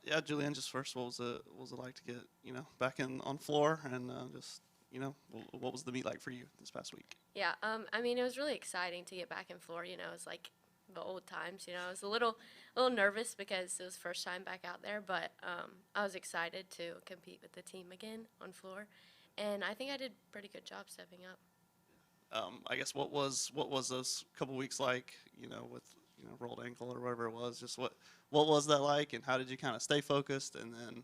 Yeah, Julianne, just first, what was it like to get back in on floor and just what was the meet like for you this past week? Yeah, I mean, it was really exciting to get back in floor. It was like the old times. I was a little nervous because it was first time back out there, but I was excited to compete with the team again on floor, and I think I did a pretty good job stepping up. I guess what was those couple weeks like? With rolled ankle or whatever it was. Just what was that like, and how did you kind of stay focused? And then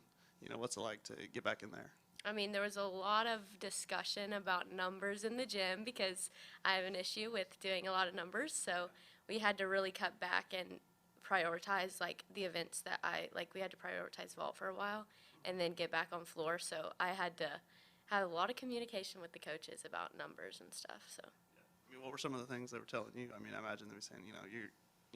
what's it like to get back in there? I mean, there was a lot of discussion about numbers in the gym because I have an issue with doing a lot of numbers. So we had to really cut back and prioritize like the events that I like. We had to prioritize vault for a while and then get back on floor. So I had to have a lot of communication with the coaches about numbers and stuff. So I mean, what were some of the things they were telling you? I mean, I imagine they were saying, you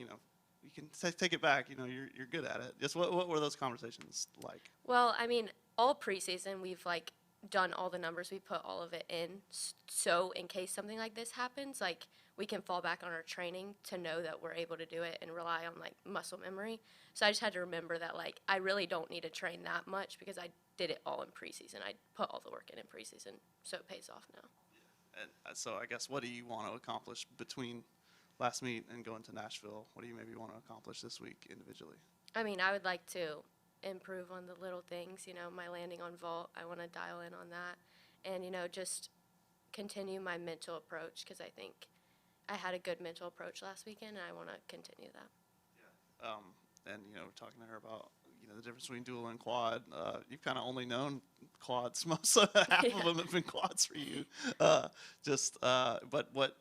know, you can take it back. You're good at it. Just what were those conversations like? well, I mean, all preseason we've like done all the numbers. We put all of it in, so in case something like this happens, like we can fall back on our training to know that we're able to do it and rely on like muscle memory. So I just had to remember that like I really don't need to train that much because I did it all in preseason. I put all the work in preseason, so it pays off now. And so I guess what do you want to accomplish between last meet and going to Nashville? What do you maybe want to accomplish this week individually? I mean, I would like to improve on the little things, my landing on vault. I want to dial in on that and, just continue my mental approach because I think I had a good mental approach last weekend and I want to continue that. And talking to her about the difference between dual and quad. You've kind of only known quads. Most half Yeah. of them have been quads for you. But what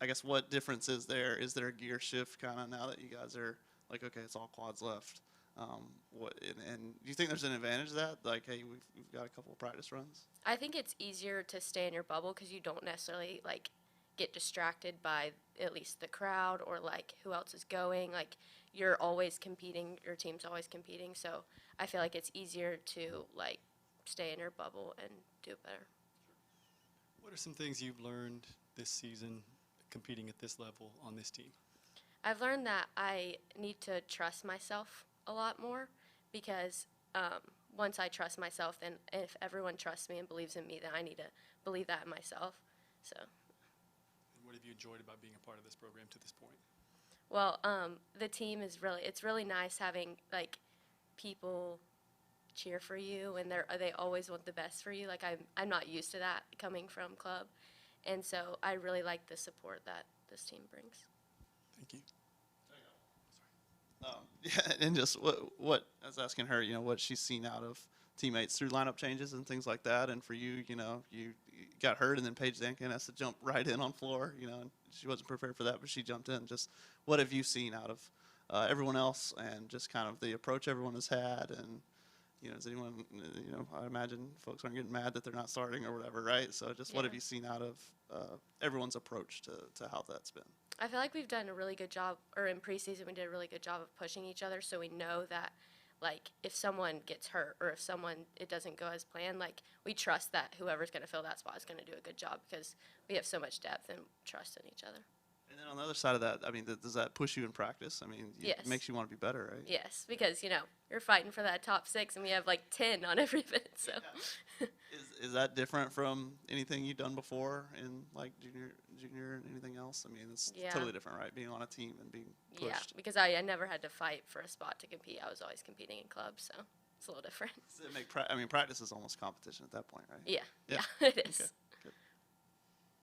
I guess what difference is there? Is there a gear shift kind of now that you guys are like, okay, it's all quads left? And do you think there's an advantage to that? Like, hey, we've got a couple of practice runs. I think it's easier to stay in your bubble because you don't necessarily like get distracted by at least the crowd or like who else is going. Like you're always competing, your team's always competing. So I feel like it's easier to like stay in your bubble and do better. What are some things you've learned this season competing at this level on this team? I've learned that I need to trust myself a lot more because once I trust myself, then if everyone trusts me and believes in me, then I need to believe that in myself. So. And what have you enjoyed about being a part of this program to this point? Well, the team is it's really nice having like people cheer for you and they always want the best for you. Like I'm not used to that coming from club, and so I really like the support that this team brings. Thank you. Yeah, and just what I was asking her, what she's seen out of teammates through lineup changes and things like that. And for you, you got hurt, and then Paige Dankin has to jump right in on floor, and she wasn't prepared for that, but she jumped in. Just what have you seen out of everyone else, and just kind of the approach everyone has had, and is anyone, I imagine folks aren't getting mad that they're not starting or whatever, right? So just what have you seen out of everyone's approach to how that's been? I feel like we've done a really good job, or in preseason we did a really good job of pushing each other, so we know that like if someone gets hurt or if it doesn't go as planned, like we trust that whoever's going to fill that spot is going to do a good job because we have so much depth and trust in each other. And then on the other side of that, I mean, does that push you in practice? I mean, Yes. It makes you want to be better, right? Yes, because you're fighting for that top 6 and we have like 10 on every event, so. Yeah. Is that different from anything you've done before in like junior and anything else? I mean, it's totally different, right? Being on a team and being pushed. Yeah, because I never had to fight for a spot to compete. I was always competing in clubs, so it's a little different. Does it make practice is almost competition at that point, right? Yeah, it is. Okay.